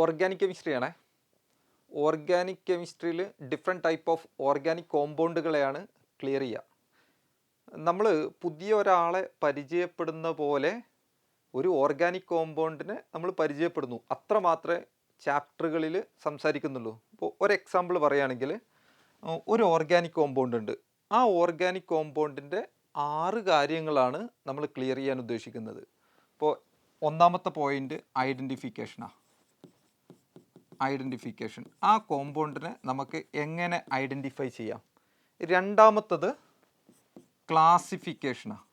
Organic കെമിസ്ട്രിയാണേ. Organic കെമിസ്ട്രിയിൽ different type of organic കോമ്പൗണ്ടുകളെയാണ് ക്ലിയർ ചെയ്യുക. നമ്മൾ പുതിയ ഒരാളെ പരിചയപ്പെടുന്ന പോലെ ഒരു ഓർഗാനിക് കോമ്പൗണ്ടിനെ നമ്മൾ പരിചയപ്പെടുന്നു, അത്ര മാത്രമേ ചാപ്റ്ററുകളിൽ സംസാരിക്കുന്നുള്ളൂ. ഇപ്പോൾ ഒരു എക്സാമ്പിൾ പറയുകയാണെങ്കിൽ, ഒരു ഓർഗാനിക് കോമ്പൗണ്ട് ഉണ്ട്. ആ ഓർഗാനിക് കോമ്പൗണ്ടിൻ്റെ 6 കാര്യങ്ങളാണ് നമ്മൾ ക്ലിയർ ചെയ്യാൻ ഉദ്ദേശിക്കുന്നത്. ഇപ്പോൾ ഒന്നാമത്തെ പോയിന്റ് ഐഡൻറ്റിഫിക്കേഷനാണ്. ഐഡൻറ്റിഫിക്കേഷൻ, ആ കോമ്പൗണ്ടിനെ നമുക്ക് എങ്ങനെ ഐഡൻറ്റിഫൈ ചെയ്യാം. രണ്ടാമത്തത് ക്ലാസിഫിക്കേഷനാണ്.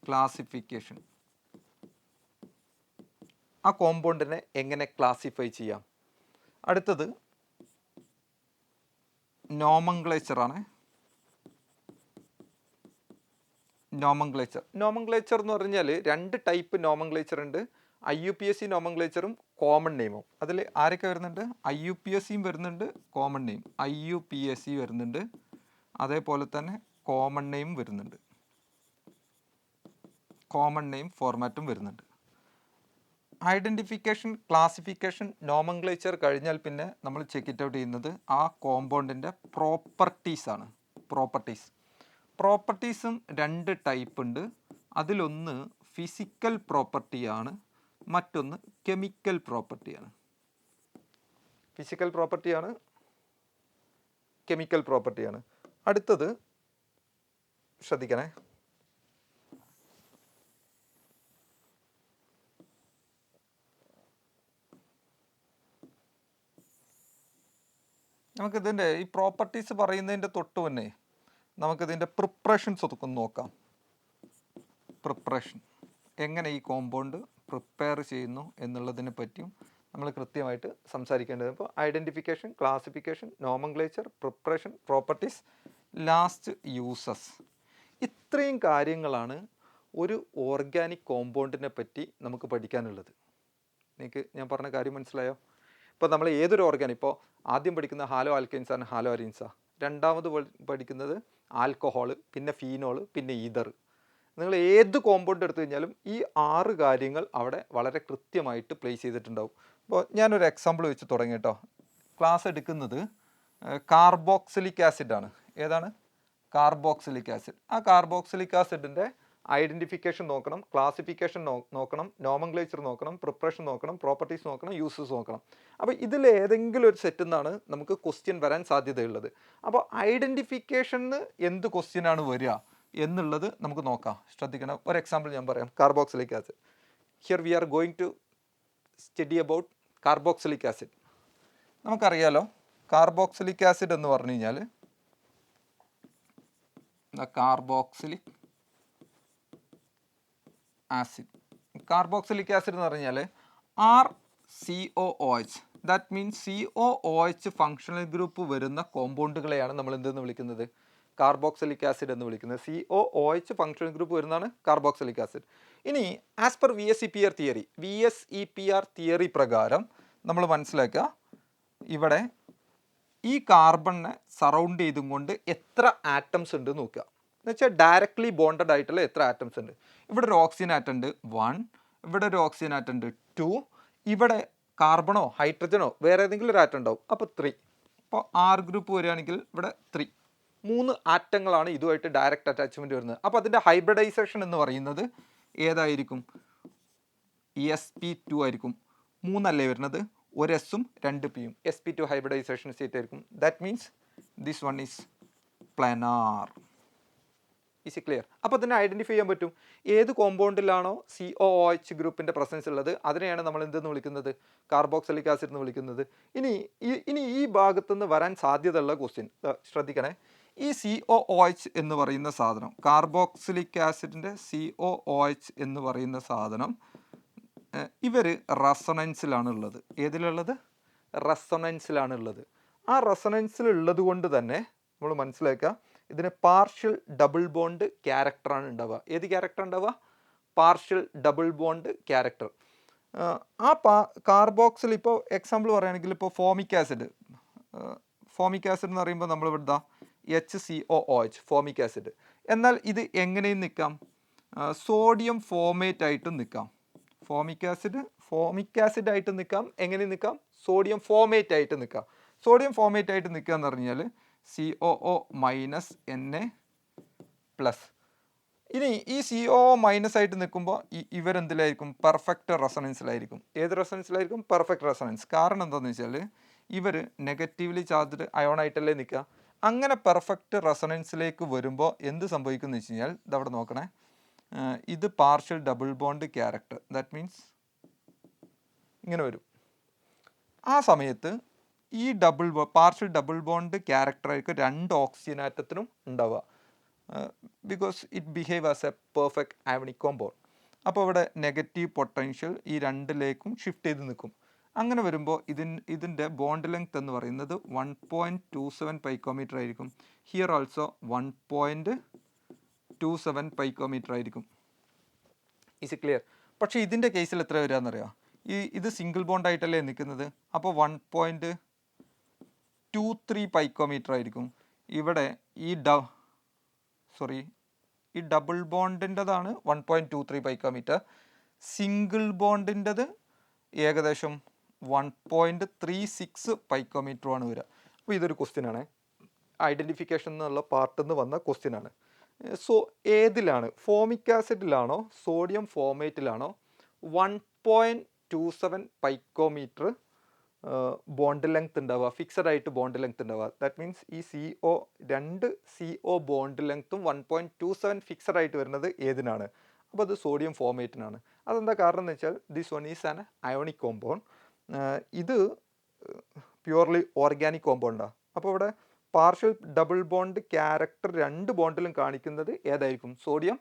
ക്ലാസിഫിക്കേഷൻ, ആ കോമ്പൗണ്ടിനെ എങ്ങനെ ക്ലാസിഫൈ ചെയ്യാം. അടുത്തത് നോമൻക്ലേച്ചറാണ്. നോമൻക്ലേച്ചർ എന്ന് പറഞ്ഞാൽ 2 ടൈപ്പ് നോമൻക്ലേച്ചർ ഉണ്ട്. IUPAC നോമൻക്ലേച്ചറും കോമൺ നെയിമും. അതിൽ ആരൊക്കെ വരുന്നുണ്ട്? IUPACയും വരുന്നുണ്ട്, കോമൺ നെയിം. IUPAC വരുന്നുണ്ട്, അതേപോലെ തന്നെ കോമൺ നെയിം വരുന്നുണ്ട്. കോമൺ നെയിം ഫോർമാറ്റും വരുന്നുണ്ട്. ഐഡൻറ്റിഫിക്കേഷൻ, ക്ലാസിഫിക്കേഷൻ, നോമൻക്ലേച്ചർ കഴിഞ്ഞാൽ പിന്നെ നമ്മൾ ചെക്ക് ഇറ്റ് ഔട്ട് ചെയ്യുന്നത് ആ കോമ്പൗണ്ടിൻ്റെ പ്രോപ്പർട്ടീസാണ്. പ്രോപ്പർട്ടീസും 2 ടൈപ്പ് ഉണ്ട്. അതിലൊന്ന് ഫിസിക്കൽ പ്രോപ്പർട്ടിയാണ്, മറ്റൊന്ന് കെമിക്കൽ പ്രോപ്പർട്ടിയാണ്. ഫിസിക്കൽ പ്രോപ്പർട്ടിയാണ്, കെമിക്കൽ പ്രോപ്പർട്ടിയാണ്. അടുത്തത് ശ്രദ്ധിക്കണേ, നമുക്കിതിൻ്റെ ഈ പ്രോപ്പർട്ടീസ് പറയുന്നതിൻ്റെ തൊട്ട് മുന്നേ നമുക്കിതിൻ്റെ പ്രിപ്പറേഷൻസ് ഒക്കെ നോക്കാം. പ്രിപ്പറേഷൻ, എങ്ങനെ ഈ കോമ്പൗണ്ട് പ്രിപ്പയർ ചെയ്യുന്നു എന്നുള്ളതിനെ പറ്റിയും നമ്മൾ കൃത്യമായിട്ട് സംസാരിക്കേണ്ടത്. ഇപ്പോൾ identification, classification, nomenclature, preparation, properties, last uses. ഇത്രയും കാര്യങ്ങളാണ് ഒരു ഓർഗാനിക് കോമ്പൗണ്ടിനെ പറ്റി നമുക്ക് പഠിക്കാനുള്ളത്. നിങ്ങൾക്ക് ഞാൻ പറഞ്ഞ കാര്യം മനസ്സിലായോ? ഇപ്പോൾ നമ്മൾ ഏതൊരു ഓർഗാനിക്, ഇപ്പോൾ ആദ്യം പഠിക്കുന്ന ഹാലോ ആൽക്കൈൻസ് ആണ് ഹാലോ അരീൻസാ, രണ്ടാമത് പഠിക്കുന്നത് ആൽക്കഹോൾ, പിന്നെ ഫീനോൾ, പിന്നെ ഈതർ. നിങ്ങൾ ഏത് കോമ്പൗണ്ട് എടുത്തു കഴിഞ്ഞാലും ഈ 6 കാര്യങ്ങൾ അവിടെ വളരെ കൃത്യമായിട്ട് പ്ലേസ് ചെയ്തിട്ടുണ്ടാവും. ഇപ്പോൾ ഞാനൊരു എക്സാമ്പിൾ വെച്ച് തുടങ്ങി കേട്ടോ. ക്ലാസ് എടുക്കുന്നത് കാർബോക്സിലിക് ആസിഡാണ്. ഏതാണ്? Carboxylic acid. ആ കാർബോക്സിലിക് ആസിഡിൻ്റെ ഐഡൻറ്റിഫിക്കേഷൻ നോക്കണം, ക്ലാസിഫിക്കേഷൻ നോക്കണം, നോമൻക്ലേച്ചർ നോക്കണം, പ്രിപ്പറേഷൻ നോക്കണം, പ്രോപ്പർട്ടീസ് നോക്കണം, യൂസസ് നോക്കണം. അപ്പോൾ ഇതിൽ ഏതെങ്കിലും ഒരു സെറ്റിൽ നിന്നാണ് നമുക്ക് ക്വസ്റ്റ്യൻ വരാൻ സാധ്യതയുള്ളത്. അപ്പോൾ ഐഡൻറ്റിഫിക്കേഷന് എന്ത് ക്വസ്റ്റ്യനാണ് വരിക എന്നുള്ളത് നമുക്ക് നോക്കാം. ശ്രദ്ധിക്കണം. ഒരു എക്സാമ്പിൾ ഞാൻ പറയാം. Carboxylic acid. Here we are going to study about carboxylic acid. നമുക്കറിയാലോ, കാർബോക്സിലിക് ആസിഡ് എന്ന് പറഞ്ഞു കഴിഞ്ഞാൽ കാർബോക്സിലിക് ആസിഡ്. കാർബോക്സിലിക് ആസിഡ് എന്ന് പറഞ്ഞാൽ RCOOH, that means COOH functional group വരുന്ന കോമ്പൗണ്ടുകളെയാണ് നമ്മൾ എന്തെന്ന് വിളിക്കുന്നത്? കാർബോക്സിലിക് ആസിഡ് എന്ന് വിളിക്കുന്നത്. COOH ഫങ്ഷണൽ ഗ്രൂപ്പ് വരുന്നതാണ് കാർബോക്സിലിക് ആസിഡ്. ഇനി ആസ് പെർ VSEPR തിയറി പ്രകാരം നമ്മൾ മനസ്സിലാക്കുക, ഇവിടെ ഈ കാർബണിനെ സറൗണ്ട് ചെയ്തും കൊണ്ട് എത്ര ആറ്റംസ് ഉണ്ട് നോക്കുക. എന്ന് വെച്ചാൽ ഡയറക്ട്ലി ബോണ്ടഡ് ആയിട്ടുള്ള എത്ര ആറ്റംസ് ഉണ്ട്. ഇവിടെ ഒരു ഓക്സിജൻ ആറ്റം ഉണ്ട് 1, ഇവിടെ ഒരു ഓക്സിജൻ ആറ്റം ഉണ്ട് 2, ഇവിടെ കാർബണോ ഹൈഡ്രജനോ വേറെ ഏതെങ്കിലും ഒരു ആറ്റം ഉണ്ടാവും, അപ്പോൾ 3. അപ്പോൾ R ഗ്രൂപ്പ് വരികയാണെങ്കിൽ ഇവിടെ 3 ആറ്റങ്ങളാണ് ഇതുമായിട്ട് ഡയറക്റ്റ് അറ്റാച്ച്മെൻറ്റ് വരുന്നത്. അപ്പോൾ അതിൻ്റെ ഹൈബ്രിഡൈസേഷൻ എന്ന് പറയുന്നത് ഏതായിരിക്കും? sp2 ആയിരിക്കും. 3 അല്ലേ വരുന്നത്, ഒരു എസും 2 പിയും. sp2 ഹൈബ്രിഡൈസേഷൻ സ്റ്റേറ്റ് ആയിരിക്കും. That means this one is planar. Is clear? അപ്പോൾ അതിനെ ഐഡൻറ്റിഫൈ ചെയ്യാൻ പറ്റും. ഏത് കോമ്പൗണ്ടിലാണോ COOH ഗ്രൂപ്പിൻ്റെ പ്രസൻസ് ഉള്ളത് അതിനെയാണ് നമ്മൾ എന്തെന്ന് വിളിക്കുന്നത്? കാർബോക്സിലിക് ആസിഡ് എന്ന് വിളിക്കുന്നത്. ഇനി ഈ ഭാഗത്തുനിന്ന് വരാൻ സാധ്യതയുള്ള ക്വസ്റ്റ്യൻ ശ്രദ്ധിക്കണേ. ഈ COOH എന്ന് പറയുന്ന സാധനം, കാർബോക്സിലിക് ആസിഡിൻ്റെ COOH എന്ന് പറയുന്ന സാധനം, ഇവർ റെസൊണൻസിലാണ് ഉള്ളത്. ഏതിലുള്ളത്? റെസൊണൻസിലാണുള്ളത്. ആ റെസൊണൻസിലുള്ളത് കൊണ്ട് തന്നെ നമ്മൾ മനസ്സിലാക്കുക, ഇതിന് പാർഷ്യൽ ഡബിൾ ബോണ്ട് ക്യാരക്ടറാണ് ഉണ്ടാവുക. ഏത് ക്യാരക്ടർ ഉണ്ടാവുക? Partial double bond character. ആ കാർബോക്സിൽ ഇപ്പോൾ എക്സാമ്പിൾ പറയുകയാണെങ്കിൽ, ഇപ്പോൾ ഫോമിക് ആസിഡ് എന്ന് പറയുമ്പോൾ നമ്മൾ ഇവിടെ HCOOH ഫോമിക് ആസിഡ്. എന്നാൽ ഇത് എങ്ങനെയും നിൽക്കാം, സോഡിയം ഫോമേറ്റ് ആയിട്ടും നിൽക്കാം. ഫോമിക് ആസിഡ് ഫോമിക് ആസിഡ് ആയിട്ട് നിൽക്കാം, എങ്ങനെ നിൽക്കാം, സോഡിയം ഫോമേറ്റ് ആയിട്ട് നിൽക്കാം. സോഡിയം ഫോമേറ്റ് ആയിട്ട് നിൽക്കുക എന്ന് പറഞ്ഞാൽ COO മൈനസ് Na+. ഇനി ഈ CO മൈനസ് ആയിട്ട് നിൽക്കുമ്പോൾ ഇവരെന്തിലായിരിക്കും, പെർഫെക്റ്റ് റെസൊണൻസിലായിരിക്കും. ഏത് റെസൊണൻസിലായിരിക്കും, പെർഫെക്റ്റ് റെസൊണൻസ്. കാരണം എന്താണെന്ന് വെച്ചാൽ ഇവർ നെഗറ്റീവ്ലി ചാർജ്ഡ് അയോണായിട്ടല്ലേ നിൽക്കുക. അങ്ങനെ പെർഫെക്റ്റ് റെസൊണൻസിലേക്ക് വരുമ്പോൾ എന്ത് സംഭവിക്കുന്നു വെച്ച് കഴിഞ്ഞാൽ ഇതവിടെ നോക്കണേ, ഇത് partial double bond character, that means ഇങ്ങനെ വരും. ആ സമയത്ത് ഈ പാർഷ്യൽ ഡബിൾ ബോണ്ട് ക്യാരക്ടറായിരിക്കും 2 ഓക്സിജൻ ആറ്റത്തിനും ഉണ്ടാവുക, because it behave as A perfect ionic compound. അപ്പോൾ ഇവിടെ നെഗറ്റീവ് പൊട്ടൻഷ്യൽ ഈ രണ്ടിലേക്കും ഷിഫ്റ്റ് ചെയ്ത് നിൽക്കും. അങ്ങനെ വരുമ്പോൾ ഇതിൻ്റെ ബോണ്ട് ലെങ്ത് എന്ന് പറയുന്നത് 1.27 പൈക്കോമീറ്റർ ആയിരിക്കും. ഹിയർ ഓൾസോ 1.27 പൈക്കോമീറ്റർ ആയിരിക്കും. Is it clear? പക്ഷേ ഇതിൻ്റെ കേസിൽ എത്ര വരികയെന്നറിയാം, ഇത് സിംഗിൾ ബോണ്ട് ആയിട്ടല്ലേ നിൽക്കുന്നത്, അപ്പോൾ 1.23 പൈക്കോമീറ്റർ ആയിരിക്കും. ഇവിടെ ഈ ഡബിൾ ബോണ്ടിൻ്റെതാണ് 1.23 പൈക്കോമീറ്റർ, സിംഗിൾ ബോണ്ടിൻ്റെത് ഏകദേശം 1.36 പൈക്കോമീറ്ററുമാണ് വരിക. അപ്പോൾ ഇതൊരു ക്വസ്റ്റ്യനാണ്, ഐഡൻറ്റിഫിക്കേഷൻ എന്നുള്ള പാർട്ടിൽ നിന്ന് വന്ന ക്വസ്റ്റ്യനാണ്. സോ ഏതിലാണ്, ഫോമിക് ആസിഡിലാണോ സോഡിയം ഫോമേറ്റിലാണോ 1.27 പൈക്കോമീറ്റർ ബോണ്ട് ലെങ്ത് ഉണ്ടാവുക, ഫിക്സഡ് ആയിട്ട് ബോണ്ട് ലെങ്ത് ഉണ്ടാവുക. ദാറ്റ് മീൻസ് ഈ രണ്ട് CO ബോണ്ട് ലെങ്ത്തും 1.27 ഫിക്സഡ് ആയിട്ട് വരുന്നത് ഏതിനാണ്, അപ്പോൾ അത് സോഡിയം ഫോമേറ്റിനാണ്. അതെന്താ കാരണം എന്ന് വെച്ചാൽ this one is an ionic compound, ഇത് പ്യുവർലി ഓർഗാനിക് കോമ്പൗണ്ടാണ്. അപ്പോൾ ഇവിടെ പാർഷ്യൽ ഡബിൾ ബോണ്ട് ക്യാരക്ടർ 2 ബോണ്ടിലും കാണിക്കുന്നത് ഏതായിരിക്കും, സോഡിയം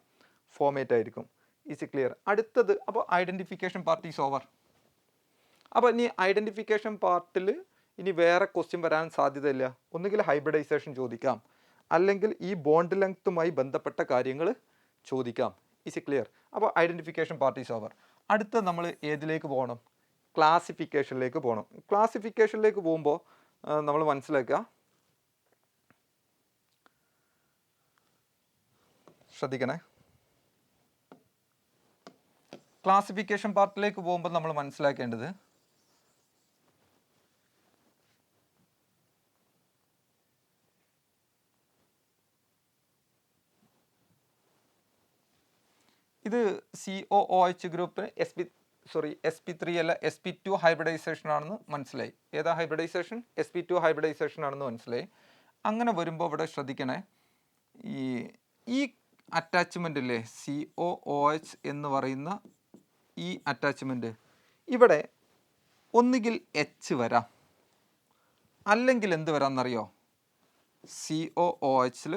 ഫോമേറ്റ് ആയിരിക്കും. Is it clear? അടുത്തത്, അപ്പോൾ ഐഡൻറ്റിഫിക്കേഷൻ പാർട്ട് ഈസ് ഓവർ. അപ്പോൾ ഇനി ഐഡൻറ്റിഫിക്കേഷൻ പാർട്ടിൽ ഇനി വേറെ ക്വസ്റ്റ്യൻ വരാൻ സാധ്യതയില്ല. ഒന്നുകിൽ ഹൈബ്രിഡൈസേഷൻ ചോദിക്കാം, അല്ലെങ്കിൽ ഈ ബോണ്ട് ലെങ്ത്തുമായി ബന്ധപ്പെട്ട കാര്യങ്ങൾ ചോദിക്കാം. Is it clear? അപ്പോൾ ഐഡൻറ്റിഫിക്കേഷൻ പാർട്ട് ഈസ് ഓവർ. അടുത്ത നമ്മൾ ഏതിലേക്ക് പോകണം, ക്ലാസിഫിക്കേഷനിലേക്ക് പോകണം. ക്ലാസിഫിക്കേഷനിലേക്ക് പോകുമ്പോൾ നമ്മൾ മനസ്സിലാക്കുക, ശ്രദ്ധിക്കണേ, ക്ലാസിഫിക്കേഷൻ പാർട്ടിലേക്ക് പോകുമ്പോൾ നമ്മൾ മനസ്സിലാക്കേണ്ടത് ഇത് COOH ഗ്രൂപ്പിന് sp3 അല്ല sp2 ഹൈബ്രിഡൈസേഷൻ ആണെന്ന് മനസ്സിലായി. ഏതാ ഹൈബ്രിഡൈസേഷൻ? sp2 ഹൈബ്രിഡൈസേഷൻ ആണെന്ന് മനസ്സിലായി. അങ്ങനെ വരുമ്പോൾ ഇവിടെ ശ്രദ്ധിക്കണേ, ഈ അറ്റാച്ച്മെൻ്റ് ഇല്ലേ, COOH എന്ന് പറയുന്ന ഈ അറ്റാച്ച്മെൻറ്റ്, ഇവിടെ ഒന്നുകിൽ H വരാം, അല്ലെങ്കിൽ എന്ത് വരാമെന്നറിയോ, COOHൽ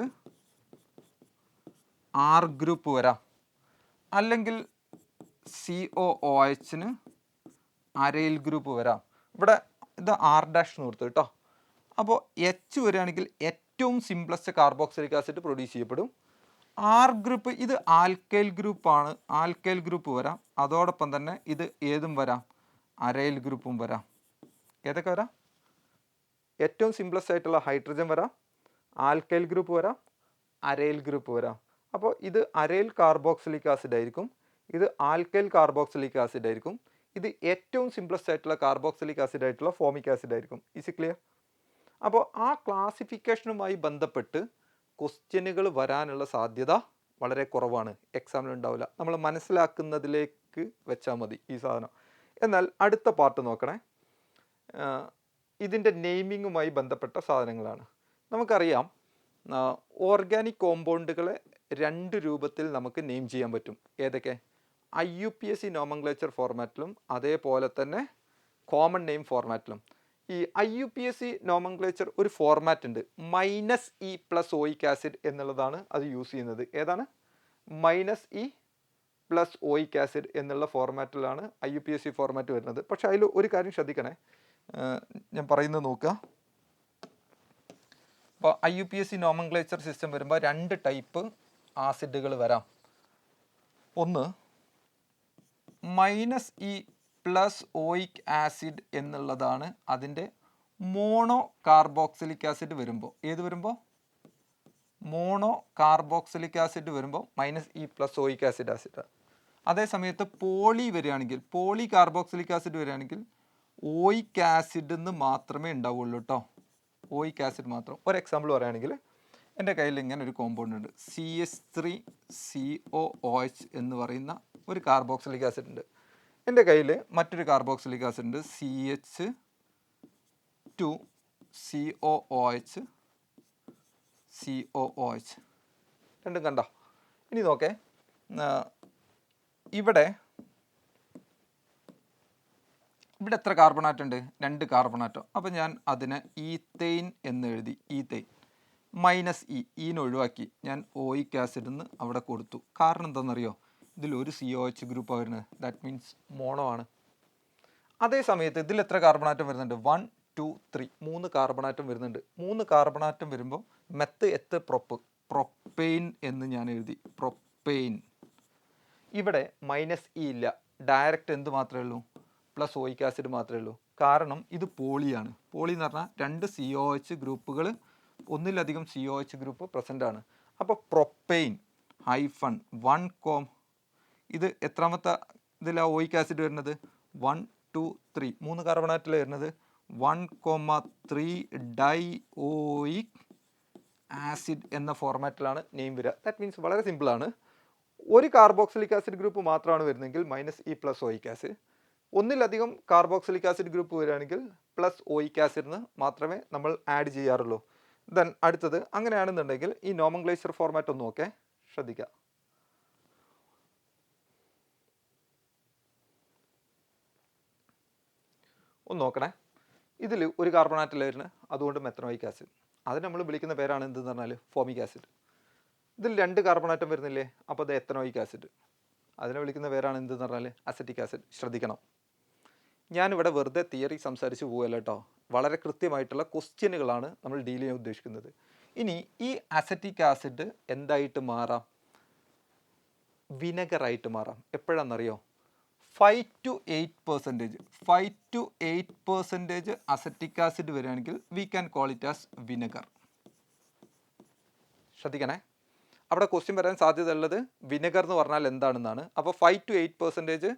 R ഗ്രൂപ്പ് വരാം, അല്ലെങ്കിൽ COOHന് അരയിൽ ഗ്രൂപ്പ് വരാം. ഇവിടെ ഇത് R' എന്ന് കൊടുത്തു കേട്ടോ. അപ്പോൾ H വരികയാണെങ്കിൽ ഏറ്റവും സിംപ്ലസ്റ്റ് കാർബോക്സിലിക് ആസിഡ് പ്രൊഡ്യൂസ് ചെയ്യപ്പെടും. R ഗ്രൂപ്പ് ഇത് ആൽക്കൈൽ ഗ്രൂപ്പാണ്, ആൽക്കൈൽ ഗ്രൂപ്പ് വരാം. അതോടൊപ്പം തന്നെ ഇത് ഏതും വരാം, അരയിൽ ഗ്രൂപ്പും വരാം. ഏതൊക്കെ വരാം? ഏറ്റവും സിംപ്ലസ്റ്റ് ആയിട്ടുള്ള ഹൈഡ്രജൻ വരാം, ആൽക്കൈൽ ഗ്രൂപ്പ് വരാം, അരയിൽ ഗ്രൂപ്പ് വരാം. അപ്പോൾ ഇത് അരയിൽ കാർബോക്സിലിക് ആസിഡ് ആയിരിക്കും, ഇത് ആൽക്കൈൽ കാർബോക്സിലിക് ആസിഡ് ആയിരിക്കും, ഇത് ഏറ്റവും സിംപ്ലസ്റ്റ് ആയിട്ടുള്ള കാർബോക്സിലിക് ആസിഡ് ആയിട്ടുള്ള ഫോമിക് ആസിഡ് ആയിരിക്കും. Is clear? അപ്പോൾ ആ ക്ലാസിഫിക്കേഷനുമായി ബന്ധപ്പെട്ട് ക്വസ്റ്റ്യനുകൾ വരാനുള്ള സാധ്യത വളരെ കുറവാണ്, എക്സാമിൽ ഉണ്ടാവില്ല. നമ്മൾ മനസ്സിലാക്കുന്നതിലേക്ക് വെച്ചാൽ മതി ഈ സാധനം. എന്നാൽ അടുത്ത പാർട്ട് നോക്കണേ, ഇതിൻ്റെ നെയിമിങ്ങുമായി ബന്ധപ്പെട്ട സാധനങ്ങളാണ്. നമുക്കറിയാം, ഓർഗാനിക് കോമ്പൗണ്ടുകളെ 2 രൂപത്തിൽ നമുക്ക് നെയിം ചെയ്യാൻ പറ്റും. ഏതൊക്കെ? IUPAC നോമൻക്ലേച്ചർ ഫോർമാറ്റിലും അതേപോലെ തന്നെ കോമൺ നെയിം ഫോർമാറ്റിലും. ഈ IUPAC നോമൻക്ലേച്ചർ ഒരു ഫോർമാറ്റ് ഉണ്ട്, -E + ഓയിക് ആസിഡ് എന്നുള്ളതാണ് അത് യൂസ് ചെയ്യുന്നത്. ഏതാണ്? -E + ഓയിക് ആസിഡ് എന്നുള്ള ഫോർമാറ്റിലാണ് IUPAC ഫോർമാറ്റ് വരുന്നത്. പക്ഷേ അതിൽ ഒരു കാര്യം ശ്രദ്ധിക്കണേ, ഞാൻ പറയുന്നത് നോക്കുക. അപ്പോൾ IUPAC നോമൻക്ലേച്ചർ സിസ്റ്റം വരുമ്പോൾ 2 ടൈപ്പ് ആസിഡുകൾ വരാം. ഒന്ന് -E + ഓയിക് ആസിഡ് എന്നുള്ളതാണ് അതിൻ്റെ മോണോ കാർബോക്സിലിക് ആസിഡ് വരുമ്പോൾ. ഏത് വരുമ്പോൾ? മോണോ കാർബോക്സിലിക് ആസിഡ് വരുമ്പോൾ -E + ഓയിക് ആസിഡ്. അതേ സമയത്ത് പോളി വരികയാണെങ്കിൽ, പോളി കാർബോക്സിലിക് ആസിഡ് വരികയാണെങ്കിൽ ഓയിക് ആസിഡ് എന്ന് മാത്രമേ ഉണ്ടാവുള്ളൂ കേട്ടോ. ഓയിക് ആസിഡ് മാത്രം. ഒരു എക്സാമ്പിൾ പറയുകയാണെങ്കിൽ എൻ്റെ കയ്യിൽ ഇങ്ങനെ ഒരു കോമ്പൗണ്ട് ഉണ്ട്, CH3COOH എന്ന് പറയുന്ന ഒരു കാർബോക്സിലിക് ആസിഡ് ഉണ്ട്. എൻ്റെ കയ്യിൽ മറ്റൊരു കാർബോക്സിലിക് ആസിഡ് ഉണ്ട്, CH2COOH. രണ്ടും കണ്ടോ? ഇനി നോക്കേ, ഇവിടെ എത്ര കാർബൺ ആറ്റം ഉണ്ട്? 2 കാർബൺ ആറ്റം. അപ്പോൾ ഞാൻ അതിനെ ഈതെയ്ൻ എന്ന് എഴുതി. ഈതെയ്ൻ മൈനസ് ഈനെ ഒഴിവാക്കി ഞാൻ ഓയിക് ആസിഡ് എന്ന് അവിടെ കൊടുത്തു. കാരണം എന്താണെന്നറിയോ? ഇതിലൊരു COH ഗ്രൂപ്പാണ് വരുന്നത്. ദാറ്റ് മീൻസ് മോണോ ആണ്. അതേ സമയത്ത് ഇതിൽ എത്ര കാർബൺ ആറ്റം വരുന്നുണ്ട്? 1 2 3 3 കാർബൺ ആറ്റം വരുന്നുണ്ട്. 3 കാർബൺ ആറ്റം വരുമ്പോൾ പ്രൊപ്പെയിൻ എന്ന് ഞാൻ എഴുതി. പ്രൊപ്പെയിൻ. ഇവിടെ മൈനസ് ഇല്ല, ഡയറക്റ്റ് എന്ത് മാത്രമേ ഉള്ളൂ? പ്ലസ് ഓയിക് ആസിഡ് മാത്രമേ ഉള്ളൂ. കാരണം ഇത് പോളിയാണ്. പോളി എന്ന് പറഞ്ഞാൽ 2 COH ഗ്രൂപ്പുകൾ, ഒന്നിലധികം COH ഗ്രൂപ്പ് പ്രസൻ്റ് ആണ്. അപ്പോൾ പ്രൊപ്പെയിൻ -1 ഇത് എത്രാമത്തെ ഇതിലാണ് ഓയിക് ആസിഡ് വരുന്നത്? 1 2 3 3 കാർബൺ ആറ്റം വരുന്നത്. 1,3 ഡൈ ഓയിക് ആസിഡ് എന്ന ഫോർമാറ്റിലാണ് നെയിം വരിക. ദാറ്റ് മീൻസ് വളരെ സിമ്പിളാണ്. ഒരു കാർബോക്സിലിക് ആസിഡ് ഗ്രൂപ്പ് മാത്രമാണ് വരുന്നതെങ്കിൽ -E പ്ലസ് ഓയിക് ആസിഡ്. ഒന്നിലധികം കാർബോക്സിലിക് ആസിഡ് ഗ്രൂപ്പ് വരികയാണെങ്കിൽ പ്ലസ് ഓയിക് ആസിഡിന് മാത്രമേ നമ്മൾ ആഡ് ചെയ്യാറുള്ളൂ. ദെൻ അടുത്തത് അങ്ങനെയാണെന്നുണ്ടെങ്കിൽ ഈ നോമൻക്ലേച്ചർ ഫോർമാറ്റ് ഒന്ന് നോക്കേ, ശ്രദ്ധിക്കുക. ഒന്ന് നോക്കണേ. ഇതിൽ ഒരു കാർബൺ ആറ്റം വരുന്നത്, അതുകൊണ്ട് മെത്തനോയിക് ആസിഡ്. അത് നമ്മൾ വിളിക്കുന്ന പേരാണ് എന്തെന്ന് പറഞ്ഞാൽ ഫോമിക് ആസിഡ്. ഇതിൽ 2 കാർബൺ ആറ്റം വരുന്നില്ലേ? അപ്പോൾ അത് എത്തനോയിക് ആസിഡ്. അതിനെ വിളിക്കുന്ന പേരാണ് എന്തെന്ന് പറഞ്ഞാൽ അസറ്റിക് ആസിഡ്. ശ്രദ്ധിക്കണം, ഞാനിവിടെ വെറുതെ തിയറി സംസാരിച്ച് പോവുകയല്ല കേട്ടോ. വളരെ കൃത്യമായിട്ടുള്ള ക്വസ്റ്റ്യനുകളാണ് നമ്മൾ ഡീൽ ചെയ്യാൻ ഉദ്ദേശിക്കുന്നത്. ഇനി ഈ അസറ്റിക് ആസിഡ് എന്തായിട്ട് മാറാം? വിനെഗറായിട്ട് മാറാം. എപ്പോഴാണെന്നറിയോ? 5 to 8% അസറ്റിക് ആസിഡ് വരികയാണെങ്കിൽ V can call it as vinegar. ശ്രദ്ധിക്കണേ, അവിടെ ക്വസ്റ്റ്യൻ വരാൻ സാധ്യതയുള്ളത് വിനെഗർ എന്ന് പറഞ്ഞാൽ എന്താണെന്നാണ്. അപ്പോൾ 5 to 8%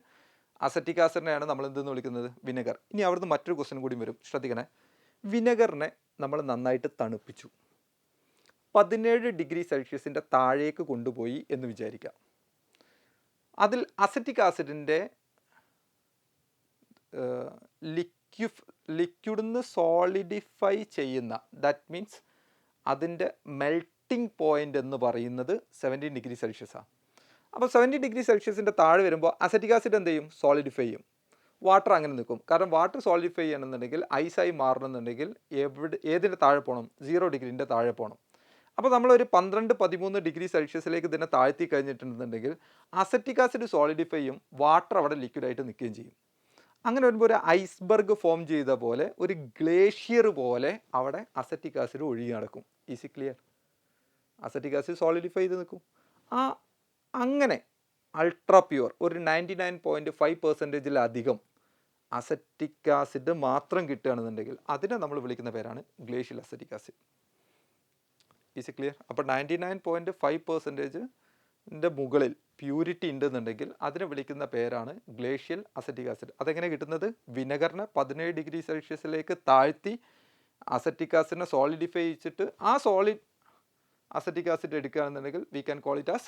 അസറ്റിക് ആസിഡിനെയാണ് നമ്മൾ എന്തെന്ന് വിളിക്കുന്നത്? വിനെഗർ. ഇനി അവിടുന്ന് മറ്റൊരു ക്വസ്റ്റ്യൻ കൂടി വരും. ശ്രദ്ധിക്കണേ, വിനെഗറിനെ നമ്മൾ നന്നായിട്ട് തണുപ്പിച്ചു, 17 ഡിഗ്രി സെൽഷ്യസിൻ്റെ താഴേക്ക് കൊണ്ടുപോയി എന്ന് വിചാരിക്കാം. അതിൽ അസറ്റിക് ആസിഡിൻ്റെ ലിക്വിഡിന്ന് സോളിഡിഫൈ ചെയ്യുന്ന, ദാറ്റ് മീൻസ് അതിൻ്റെ മെൽട്ടിംഗ് പോയിൻ്റ് എന്ന് പറയുന്നത് 17 ഡിഗ്രി സെൽഷ്യസാണ്. അപ്പോൾ 17 ഡിഗ്രി സെൽഷ്യസിൻ്റെ താഴെ വരുമ്പോൾ അസറ്റിക് ആസിഡ് എന്ത് ചെയ്യും? സോളിഡിഫൈ ചെയ്യും. വാട്ടർ അങ്ങനെ നിൽക്കും. കാരണം വാട്ടർ സോളിഡിഫൈ ചെയ്യണമെന്നുണ്ടെങ്കിൽ, ഐസായി മാറണമെന്നുണ്ടെങ്കിൽ ഏതിൻ്റെ താഴെ പോകണം? 0 ഡിഗ്രീൻ്റെ താഴെ പോകണം. അപ്പോൾ നമ്മളൊരു 12-13 ഡിഗ്രി സെൽഷ്യസിലേക്ക് ഇതിനെ താഴ്ത്തി കഴിഞ്ഞിട്ടുണ്ടെന്നുണ്ടെങ്കിൽ അസറ്റിക് ആസിഡ് സോളിഡിഫൈ ചെയ്യും, വാട്ടർ അവിടെ ലിക്വിഡായിട്ട് നിൽക്കുകയും ചെയ്യും. അങ്ങനെ വരുമ്പോൾ ഒരു ഐസ്ബർഗ് ഫോം ചെയ്ത പോലെ, ഒരു ഗ്ലേഷ്യർ പോലെ അവിടെ അസറ്റിക് ആസിഡ് ഒഴുകി നടക്കും. Easy clear? Acetic acid solidify ചെയ്ത് നിൽക്കും. അങ്ങനെ അൾട്രാ പ്യുവർ ഒരു 99.5%-ലധികം അസറ്റിക് ആസിഡ് മാത്രം കിട്ടുകയാണെന്നുണ്ടെങ്കിൽ അതിനെ നമ്മൾ വിളിക്കുന്ന പേരാണ് glacial acetic acid. Easy clear? അപ്പോൾ 99.5%-ൻ്റെ മുകളിൽ പ്യൂരിറ്റി ഉണ്ടെന്നുണ്ടെങ്കിൽ അതിനെ വിളിക്കുന്ന പേരാണ് ഗ്ലേഷ്യൽ അസറ്റിക് ആസിഡ്. അതെങ്ങനെ കിട്ടുന്നത്? വിനെഗറിനെ 17 ഡിഗ്രി സെൽഷ്യസിലേക്ക് താഴ്ത്തി അസറ്റിക് ആസിഡിനെ സോളിഡിഫൈ ചെയ്യിച്ചിട്ട് ആ സോളിഡ് അസറ്റിക് ആസിഡ് എടുക്കുകയാണെന്നുണ്ടെങ്കിൽ we can call it as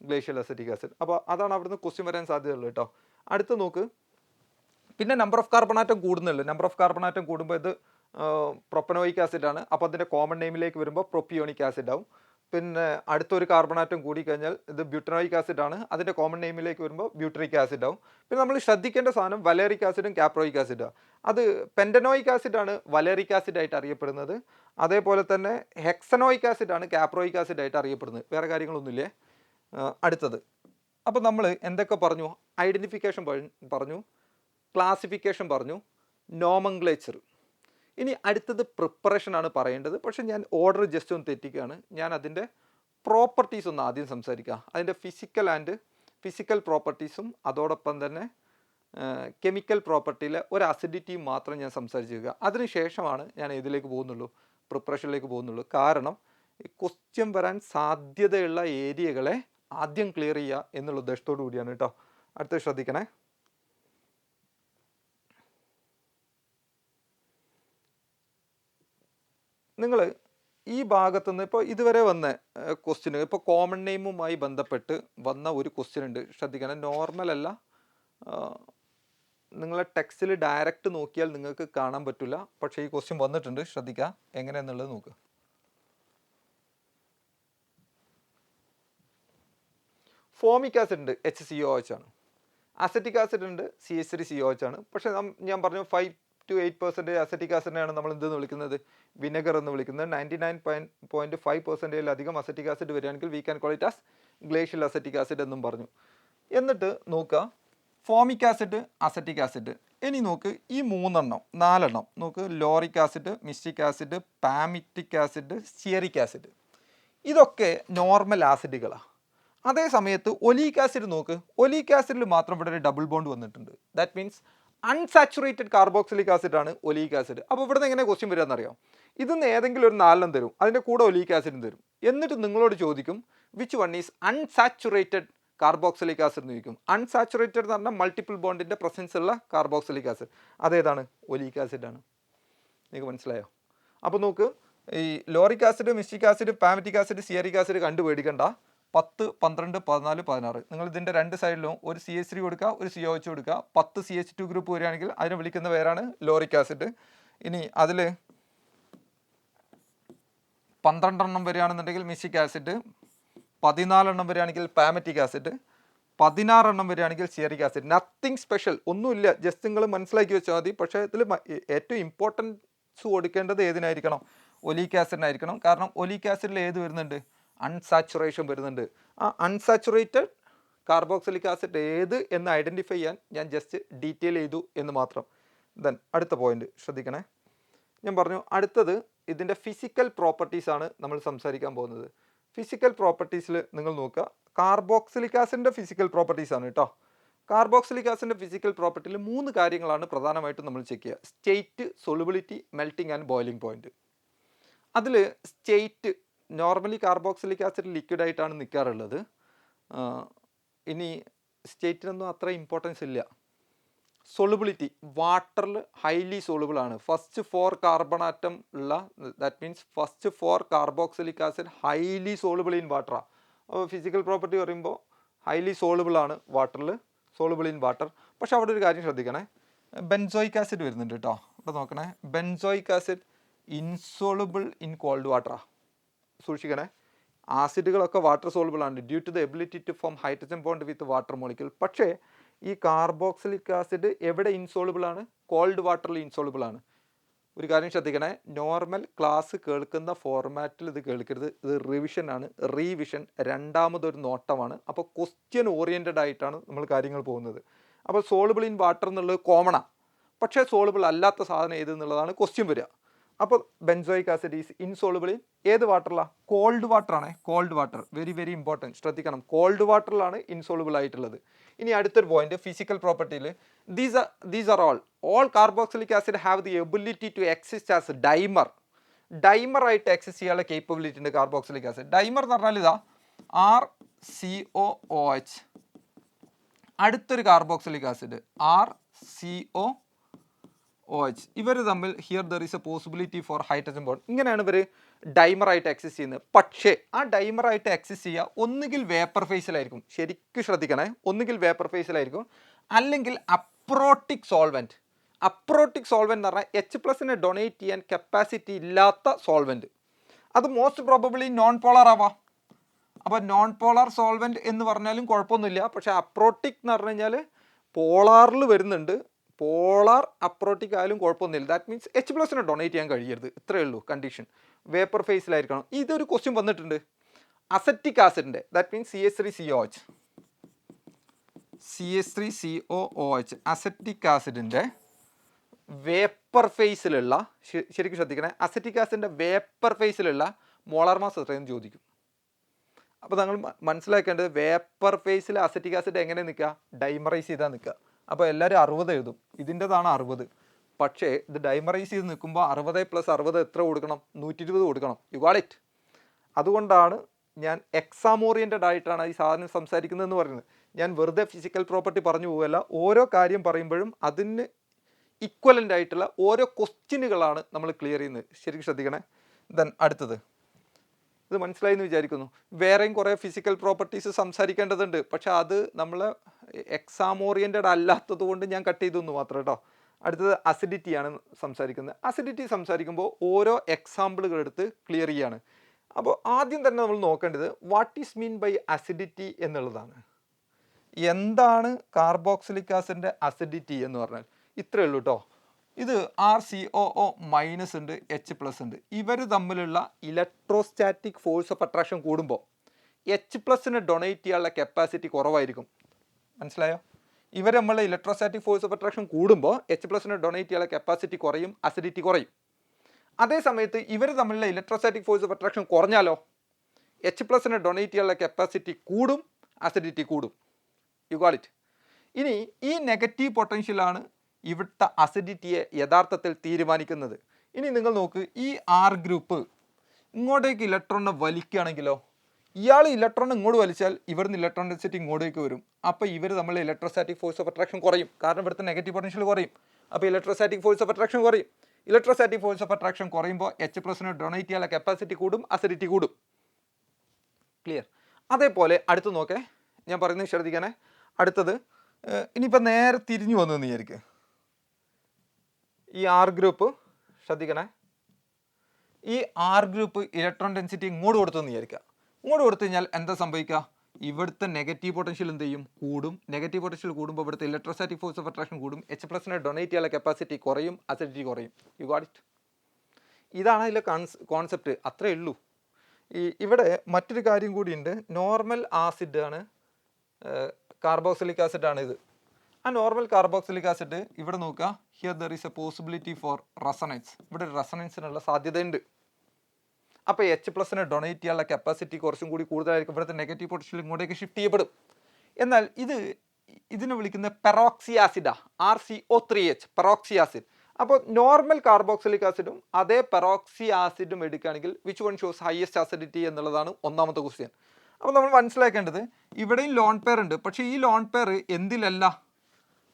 glacial acetic acid. അപ്പോൾ അതാണ് അവിടുന്ന് ക്വസ്റ്റ്യൻ വരാൻ സാധ്യതയുള്ളൂ കേട്ടോ. അടുത്ത് നോക്ക്, പിന്നെ നമ്പർ ഓഫ് കാർബൺ ആറ്റം കൂടുന്നുള്ളൂ. നമ്പർ ഓഫ് കാർബൺ ആറ്റം കൂടുമ്പോൾ ഇത് പ്രൊപ്പനോയിക് ആസിഡാണ്. അപ്പോൾ അതിൻ്റെ കോമൺ നെയിമിലേക്ക് വരുമ്പോൾ പ്രൊപ്പിയോണിക് ആസിഡ് ആവും. പിന്നെ അടുത്തൊരു കാർബൺ ആറ്റം കൂടിക്കഴിഞ്ഞാൽ ഇത് ബ്യൂട്ടനോയിക് ആസിഡാണ്. അതിൻ്റെ കോമൺ നെയിമിലേക്ക് വരുമ്പോൾ ബ്യൂട്ടറിക് ആസിഡ് ആവും. പിന്നെ നമ്മൾ ശ്രദ്ധിക്കേണ്ട സാധനം വലേറിക് ആസിഡും കാപ്രോയിക് ആസിഡാണ്. അത് പെൻറ്റനോയിക് ആസിഡാണ് വലേറിക് ആസിഡായിട്ട് അറിയപ്പെടുന്നത്. അതേപോലെ തന്നെ ഹെക്സനോയിക് ആസിഡാണ് കാപ്രോയിക് ആസിഡായിട്ട് അറിയപ്പെടുന്നത്. വേറെ കാര്യങ്ങളൊന്നുമില്ലേ? അടുത്തത്, അപ്പോൾ നമ്മൾ എന്തൊക്കെ പറഞ്ഞു? ഐഡൻറ്റിഫിക്കേഷൻ പറഞ്ഞു, ക്ലാസിഫിക്കേഷൻ പറഞ്ഞു, നോമൻക്ലേച്ചർ. ഇനി അടുത്തത് പ്രിപ്പറേഷനാണ് പറയേണ്ടത്. പക്ഷേ ഞാൻ ഓർഡർ ജസ്റ്റ് ഒന്ന് തെറ്റിക്കുകയാണ്. ഞാൻ അതിൻ്റെ പ്രോപ്പർട്ടീസ് ഒന്ന് ആദ്യം സംസാരിക്കുക. അതിൻ്റെ ഫിസിക്കൽ പ്രോപ്പർട്ടീസും അതോടൊപ്പം തന്നെ കെമിക്കൽ പ്രോപ്പർട്ടിയിലെ ഒരു അസിഡിറ്റിയും മാത്രം ഞാൻ സംസാരിക്കുക. അതിനുശേഷമാണ് ഞാൻ ഇതിലേക്ക് പോകുന്നുള്ളൂ, പ്രിപ്പറേഷനിലേക്ക് പോകുന്നുള്ളൂ. കാരണം ക്വസ്റ്റ്യൻ വരാൻ സാധ്യതയുള്ള ഏരിയകളെ ആദ്യം ക്ലിയർ ചെയ്യുക എന്നുള്ള ഉദ്ദേശത്തോടു കൂടിയാണ് കേട്ടോ. അടുത്ത ശ്രദ്ധിക്കണേ. നിങ്ങൾ ഈ ഭാഗത്തുനിന്ന് ഇപ്പോൾ ഇതുവരെ വന്ന ക്വസ്റ്റ്യൻ, ഇപ്പോൾ കോമൺ നെയിമുമായി ബന്ധപ്പെട്ട് വന്ന ഒരു ക്വസ്റ്റ്യൻ ഉണ്ട്, ശ്രദ്ധിക്കണം. നോർമൽ അല്ല, നിങ്ങളെ ടെക്സ്റ്റിൽ ഡയറക്റ്റ് നോക്കിയാൽ നിങ്ങൾക്ക് കാണാൻ പറ്റില്ല, പക്ഷേ ഈ ക്വസ്റ്റ്യൻ വന്നിട്ടുണ്ട്, ശ്രദ്ധിക്കുക എങ്ങനെയാണെന്നുള്ളത് നോക്കുക. ഫോമിക് ആസിഡ് ഉണ്ട്, HCOH ആണ്. അസറ്റിക് ആസിഡ് ഉണ്ട്, CH3COH ആണ്. പക്ഷേ ഞാൻ പറഞ്ഞു 5 to 8% അസറ്റിക് ആസിഡിനെയാണ് നമ്മൾ എന്തെന്ന് വിളിക്കുന്നത്, വിനെഗർ എന്ന് വിളിക്കുന്നത്. 99.5% അധികം അസറ്റിക് ആസിഡ് വരികയാണെങ്കിൽ V can call it as glacial acetic acid എന്നും പറഞ്ഞു. എന്നിട്ട് നോക്കുക, ഫോമിക് ആസിഡ്, അസറ്റിക് ആസിഡ്. ഇനി നോക്ക് ഈ 4 നോക്ക്, lauric acid, myristic acid, palmitic acid, stearic acid. ഇതൊക്കെ നോർമൽ ആസിഡുകളാണ്. അതേ സമയത്ത് ഒലീക് ആസിഡ് നോക്ക്, ഒലീക് ആസിഡിൽ മാത്രം ഇവിടെ ഒരു ഡബിൾ ബോണ്ട് വന്നിട്ടുണ്ട്. That means unsaturated carboxylic acid ആണ് ഒലീക് ആസിഡ്. അപ്പോൾ ഇവിടെ നിന്ന് എങ്ങനെ ക്വസ്റ്റ്യൻ വരിക എന്നറിയാം. ഇതിന്ന് ഏതെങ്കിലും ഒരു 4 തരും, അതിൻ്റെ കൂടെ ഒലീക് ആസിഡും തരും. എന്നിട്ട് നിങ്ങളോട് ചോദിക്കും which one is unsaturated carboxylic acid എന്ന് ചോദിക്കും. അൺസാച്ചുറേറ്റഡ് എന്ന് പറഞ്ഞാൽ മൾട്ടിപ്പിൾ ബോണ്ടിൻ്റെ പ്രസൻസ് ഉള്ള കാർബോക്സിലിക് ആസിഡ്. അതേതാണ്? ഒലീക് ആസിഡ് ആണ്. നിങ്ങൾക്ക് മനസ്സിലായോ? അപ്പോൾ നോക്ക്, ഈ lauric acid, myristic acid, palmitic acid, stearic acid കണ്ടുപേടിക്കണ്ട. 10, 12, 14, 16 നിങ്ങൾ ഇതിൻ്റെ രണ്ട് സൈഡിലും ഒരു CH3 കൊടുക്കുക, ഒരു COH കൊടുക്കുക. 10 CH2 ഗ്രൂപ്പ് വരികയാണെങ്കിൽ അതിനെ വിളിക്കുന്ന പേരാണ് ലോറിക് ആസിഡ്. ഇനി അതിൽ 12 വരികയാണെന്നുണ്ടെങ്കിൽ മിസ്റ്റിക് ആസിഡ്, 14 വരികയാണെങ്കിൽ പാമറ്റിക് ആസിഡ്, 16 വരികയാണെങ്കിൽ സിയറിക് ആസിഡ്. നത്തിങ് സ്പെഷ്യൽ, ഒന്നുമില്ല, ജസ്റ്റ് നിങ്ങൾ മനസ്സിലാക്കി വെച്ചാൽ മതി. പക്ഷേ ഇതിൽ ഏറ്റവും ഇമ്പോർട്ടൻസ് കൊടുക്കേണ്ടത് ഏതിനായിരിക്കണം? ഒലീക് ആസിഡിനായിരിക്കണം. കാരണം ഒലീക് ആസിഡിൽ ഏത് വരുന്നുണ്ട്? അൺസാച്ചുറേഷൻ വരുന്നുണ്ട്. ആ അൺസാച്ചുറേറ്റഡ് കാർബോക്സിലിക് ആസിഡ് ഏത് എന്ന് ഐഡൻറ്റിഫൈ ചെയ്യാൻ ഞാൻ ജസ്റ്റ് ഡീറ്റെയിൽ ചെയ്തു എന്ന് മാത്രം. ദെൻ അടുത്ത പോയിന്റ് ശ്രദ്ധിക്കണേ. ഞാൻ പറഞ്ഞു അടുത്തത് ഇതിൻ്റെ ഫിസിക്കൽ പ്രോപ്പർട്ടീസാണ് നമ്മൾ സംസാരിക്കാൻ പോകുന്നത്. ഫിസിക്കൽ പ്രോപ്പർട്ടീസിൽ നിങ്ങൾ നോക്കുക, കാർബോക്സിലിക് ആസിഡിൻ്റെ ഫിസിക്കൽ പ്രോപ്പർട്ടീസാണ് കേട്ടോ. കാർബോക്സിലിക് ആസിഡിൻ്റെ ഫിസിക്കൽ പ്രോപ്പർട്ടിയിൽ 3 കാര്യങ്ങളാണ് പ്രധാനമായിട്ടും നമ്മൾ ചെക്ക് ചെയ്യുക: state, solubility, melting and boiling point. അതിൽ സ്റ്റേറ്റ്, നോർമലി കാർബോക്സിലിക് ആസിഡ് ലിക്വിഡായിട്ടാണ് നിൽക്കാറുള്ളത്. ഇനി സ്റ്റേറ്റിനൊന്നും അത്ര ഇമ്പോർട്ടൻസ് ഇല്ല. സൊളുബിലിറ്റി, വാട്ടറിൽ ഹൈലി സോളുബിൾ ആണ്. ഫസ്റ്റ് 4 കാർബൺ ആറ്റം ഉള്ള, that means first 4 carboxylic acid highly soluble in വാട്ടറാണ്. അപ്പോൾ ഫിസിക്കൽ പ്രോപ്പർട്ടി പറയുമ്പോൾ ഹൈലി സോളുബിൾ ആണ് വാട്ടറിൽ, സോളുബിൾ ഇൻ വാട്ടർ. പക്ഷെ അവിടെ ഒരു കാര്യം ശ്രദ്ധിക്കണേ, ബെൻസോയിക് ആസിഡ് വരുന്നുണ്ട് കേട്ടോ. ഇവിടെ നോക്കണേ, benzoic acid insoluble in cold വാട്ടറാണ്. സൂക്ഷിക്കണേ, ആസിഡുകളൊക്കെ വാട്ടർ സോളുബിൾ ആണ് due to the ability to form hydrogen bond with water molecule. പക്ഷേ ഈ കാർബോക്സിലിക് ആസിഡ് എവിടെ ഇൻസോളുബിൾ ആണ്? കോൾഡ് വാട്ടറിൽ ഇൻസോളുബിൾ ആണ്. ഒരു കാര്യം ശ്രദ്ധിക്കണേ, നോർമൽ ക്ലാസ് കേൾക്കുന്ന ഫോർമാറ്റിൽ ഇത് കേൾക്കരുത്. ഇത് റിവിഷൻ ആണ്, റീവിഷൻ, രണ്ടാമതൊരു നോട്ടമാണ്. അപ്പോൾ ക്വസ്റ്റ്യൻ ഓറിയൻറ്റഡ് ആയിട്ടാണ് നമ്മൾ കാര്യങ്ങൾ പോകുന്നത്. അപ്പോൾ സോളുബിൾ ഇൻ വാട്ടർ എന്നുള്ളത് കോമണാണ്. പക്ഷേ സോളുബിൾ അല്ലാത്ത സാധനം ഏത് എന്നുള്ളതാണ് ക്വസ്റ്റ്യൻ വരിക. അപ്പോൾ benzoic acid is insoluble in ഏത് വാട്ടറിലാണ്? കോൾഡ് വാട്ടർ ആണ്. Cold water very very important, ശ്രദ്ധിക്കണം. കോൾഡ് വാട്ടറിലാണ് ഇൻസോളുബിൾ ആയിട്ടുള്ളത്. ഇനി അടുത്തൊരു പോയിന്റ്, ഫിസിക്കൽ പ്രോപ്പർട്ടിയിൽ these are all carboxylic acid have the ability to exist as dimer. Dimer ആയിട്ട് എക്സിസ്റ്റ് ചെയ്യാനുള്ള കേപ്പബിലിറ്റി ഉണ്ട് കാർബോക്സിലിക് ആസിഡ്. ഡൈമർ എന്ന് പറഞ്ഞാൽ ഇതാ RCOOH. അടുത്തൊരു കാർബോക്സിലിക് ആസിഡ് RCOOH. ഇവർ തമ്മിൽ here there is A possibility four hydrogen bond. ഇങ്ങനെയാണ് ഇവർ ഡൈമറായിട്ട് എക്സിസ്റ്റ് ചെയ്യുന്നത്. പക്ഷേ ആ ഡൈമറായിട്ട് എക്സിസ്റ്റ് ചെയ്യുക ഒന്നുകിൽ വേപ്പർ ഫേസിലായിരിക്കും, ശരിക്കും ശ്രദ്ധിക്കണേ, ഒന്നുകിൽ വേപ്പർ ഫേസിലായിരിക്കും, അല്ലെങ്കിൽ അപ്രോട്ടിക് സോൾവെൻറ്റ്. അപ്രോട്ടിക് സോൾവെൻറ്റ് എന്ന് പറഞ്ഞാൽ H+ ഡൊണേറ്റ് ചെയ്യാൻ കപ്പാസിറ്റി ഇല്ലാത്ത സോൾവെൻറ്റ്. അത് മോസ്റ്റ് പ്രോബബിളി നോൺ പോളർ ആവാം. അപ്പോൾ നോൺ പോളാർ സോൾവെൻറ്റ് എന്ന് പറഞ്ഞാലും കുഴപ്പമൊന്നുമില്ല. പക്ഷേ അപ്രോട്ടിക് എന്ന് പറഞ്ഞു കഴിഞ്ഞാൽ പോളാറിൽ വരുന്നുണ്ട്, പോളാർ അപ്രോട്ടിക് ആയാലും കുഴപ്പമൊന്നുമില്ല. ദാറ്റ് മീൻസ് H+ ഡൊണേറ്റ് ചെയ്യാൻ കഴിയരുത്, ഇത്രയേ ഉള്ളൂ കണ്ടീഷൻ. വേപ്പർ ഫേസിലായിരിക്കണം. ഇതൊരു ക്വസ്റ്റ്യൻ വന്നിട്ടുണ്ട് അസറ്റിക് ആസിഡിൻ്റെ, ദാറ്റ് മീൻസ് CH3COOH അസറ്റിക് ആസിഡിൻ്റെ വേപ്പർ ഫേസിലുള്ള, ശരിക്കും ശ്രദ്ധിക്കണേ, അസറ്റിക് ആസിഡിൻ്റെ വേപ്പർ ഫേസിലുള്ള മോളാർ മാസ് എത്രയെന്ന് ചോദിക്കും. അപ്പോൾ നിങ്ങൾ മനസ്സിലാക്കേണ്ടത്, വേപ്പർ ഫേസിൽ അസറ്റിക് ആസിഡ് എങ്ങനെ നിൽക്കുക? ഡൈമറൈസ് ചെയ്താൽ നിൽക്കുക. അപ്പോൾ എല്ലാവരും 60 എഴുതും, ഇതിൻ്റെതാണ് 60. പക്ഷേ ഇത് ഡൈമറൈസ് ചെയ്ത് നിൽക്കുമ്പോൾ 60 + 60 എത്ര കൊടുക്കണം? 120 കൊടുക്കണം. U got it. അതുകൊണ്ടാണ് ഞാൻ എക്സാം ഓറിയൻറ്റഡ് ആയിട്ടാണ് ഈ സാധനം സംസാരിക്കുന്നതെന്ന് പറയുന്നത്. ഞാൻ വെറുതെ ഫിസിക്കൽ പ്രോപ്പർട്ടി പറഞ്ഞു പോവുകയല്ല, ഓരോ കാര്യം പറയുമ്പോഴും അതിന് ഇക്വലൻ്റ് ആയിട്ടുള്ള ഓരോ ക്വസ്റ്റ്യനുകളാണ് നമ്മൾ ക്ലിയർ ചെയ്യുന്നത്. ശരിക്കും ശ്രദ്ധിക്കണേ. ദെൻ അടുത്തത്, ഇത് മനസ്സിലായി എന്ന് വിചാരിക്കുന്നു. വേറെയും കുറേ ഫിസിക്കൽ പ്രോപ്പർട്ടീസ് സംസാരിക്കേണ്ടതുണ്ട്, പക്ഷെ അത് നമ്മൾ എക്സാം ഓറിയൻറ്റഡ് അല്ലാത്തത് കൊണ്ട് ഞാൻ കട്ട് ചെയ്തു മാത്രം കേട്ടോ. അടുത്തത് അസിഡിറ്റിയാണ് സംസാരിക്കുന്നത്. അസിഡിറ്റി സംസാരിക്കുമ്പോൾ ഓരോ എക്സാമ്പിളുകൾ എടുത്ത് ക്ലിയർ ചെയ്യാണ്. അപ്പോൾ ആദ്യം തന്നെ നമ്മൾ നോക്കേണ്ടത് what is mean by acidity എന്നുള്ളതാണ്. എന്താണ് കാർബോക്സിലിക് ആസിഡിൻ്റെ അസിഡിറ്റി എന്ന് പറഞ്ഞാൽ ഇത്രയേ ഉള്ളൂ കേട്ടോ. ഇത് RCOO മൈനസ് ഉണ്ട്, H+ ഉണ്ട്. ഇവർ തമ്മിലുള്ള ഇലക്ട്രോസ്റ്റാറ്റിക് ഫോഴ്സ് ഓഫ് അട്രാക്ഷൻ കൂടുമ്പോൾ H+ന് ഡൊണേറ്റ് ചെയ്യാനുള്ള കപ്പാസിറ്റി കുറവായിരിക്കും. മനസ്സിലായോ? ഇവർ നമ്മളെ ഇലക്ട്രോസ്റ്റാറ്റിക് ഫോഴ്സ് ഓഫ് അട്രാക്ഷൻ കൂടുമ്പോൾ H+ന് ഡൊണേറ്റ് ചെയ്യാനുള്ള കപ്പാസിറ്റി കുറയും, അസിഡിറ്റി കുറയും. അതേ സമയത്ത് ഇവർ തമ്മിലുള്ള ഇലക്ട്രോസ്റ്റാറ്റിക് ഫോഴ്സ് ഓഫ് അട്രാക്ഷൻ കുറഞ്ഞാലോ H+ന് ഡൊണേറ്റ് ചെയ്യാനുള്ള കപ്പാസിറ്റി കൂടും, അസിഡിറ്റി കൂടും. You got it. ഇനി ഈ നെഗറ്റീവ് പൊട്ടൻഷ്യലാണ് ഇവിടുത്തെ അസിഡിറ്റിയെ യഥാർത്ഥത്തിൽ തീരുമാനിക്കുന്നത്. ഇനി നിങ്ങൾ നോക്ക്, ഈ R ഗ്രൂപ്പ് ഇങ്ങോട്ടേക്ക് ഇലക്ട്രോണിനെ വലിക്കുകയാണെങ്കിലോ, ഇയാൾ ഇലക്ട്രോൺ ഇങ്ങോട്ട് വലിച്ചാൽ ഇവിടുന്ന് ഇലക്ട്രോൺ ഡെൻസിറ്റി ഇങ്ങോട്ടേക്ക് വരും. അപ്പോൾ ഇവർ നമ്മൾ ഇലക്ട്രോസ്റ്റാറ്റിക് ഫോഴ്സ് ഓഫ് അട്രാക്ഷൻ കുറയും, കാരണം ഇവിടുത്തെ നെഗറ്റീവ് പൊട്ടൻഷ്യൽ കുറയും. അപ്പോൾ ഇലക്ട്രോസ്റ്റാറ്റിക് ഫോഴ്സ് ഓഫ് അട്രാക്ഷൻ കുറയും. ഇലക്ട്രോസ്റ്റാറ്റിക് ഫോഴ്സ് ഓഫ് അട്രാക്ഷൻ കുറയുമ്പോൾ H+ന് ഡൊണേറ്റ് ചെയ്യാനുള്ള കപ്പാസിറ്റി കൂടും, അസിഡിറ്റി കൂടും. ക്ലിയർ? അതേപോലെ അടുത്ത് നോക്കേ, ഞാൻ പറയുന്നത് ശ്രദ്ധിക്കാനേ. അടുത്തത് ഇനിയിപ്പോൾ നേരെ തിരിഞ്ഞു വന്നു വിചാരിക്കുക. ഈ R ഗ്രൂപ്പ് ശ്രദ്ധിക്കണേ, ഈ R ഗ്രൂപ്പ് ഇലക്ട്രോൺ ഡെൻസിറ്റി ഇങ്ങോട്ട് കൊടുത്തെന്ന് വിചാരിക്കുക. ഇങ്ങോട്ട് കൊടുത്തു കഴിഞ്ഞാൽ എന്താ സംഭവിക്കുക? ഇവിടുത്തെ നെഗറ്റീവ് പൊട്ടൻഷ്യൽ എന്ത് ചെയ്യും? കൂടും. നെഗറ്റീവ് പൊട്ടൻഷ്യൽ കൂടുമ്പോൾ ഇവിടുത്തെ ഇലക്ട്രോസ്റ്റാറ്റിക് ഫോഴ്സ് ഓഫ് അട്രാക്ഷൻ കൂടും, H+നെ ഡൊണേറ്റ് ചെയ്യാനുള്ള കപ്പാസിറ്റി കുറയും, അസിഡിറ്റി കുറയും. U got it? ഇതാണ് അതിലെ കോൺസെപ്റ്റ്. അത്രയേ ഉള്ളൂ. ഇവിടെ മറ്റൊരു കാര്യം കൂടിയുണ്ട്. നോർമൽ ആസിഡ് ആണ്, കാർബോക്സിലിക് ആസിഡ് ആണ് ഇത്. ആ നോർമൽ കാർബോക്സിലിക് ആസിഡ് ഇവിടെ നോക്കുക, here there is A possibility four resonance. ഇവിടെ ഒരു റെസൊണൻസിനുള്ള സാധ്യതയുണ്ട്. അപ്പോൾ H+നെ ഡൊണേറ്റ് ചെയ്യാനുള്ള കപ്പാസിറ്റി കുറച്ചും കൂടി കൂടുതലായിരിക്കും. ഇവിടുത്തെ നെഗറ്റീവ് പൊട്ടൻഷ്യൽ ഇങ്ങോട്ടേക്ക് ഷിഫ്റ്റ് ചെയ്യപ്പെടും. എന്നാൽ ഇതിനെ വിളിക്കുന്ന പെറോക്സി ആസിഡാ, RCO3H, പെറോക്സി ആസിഡ്. അപ്പോൾ നോർമൽ കാർബോക്സിലിക് ആസിഡും അതേ പെറോക്സി ആസിഡും എടുക്കുകയാണെങ്കിൽ which one shows highest acidity എന്നുള്ളതാണ് ഒന്നാമത്തെ ക്വസ്റ്റ്യൻ. അപ്പോൾ നമ്മൾ മനസ്സിലാക്കേണ്ടത് ഇവിടെയും ലോൺ പെയർ ഉണ്ട്, പക്ഷേ ഈ ലോൺ പെയർ എന്തിലല്ല?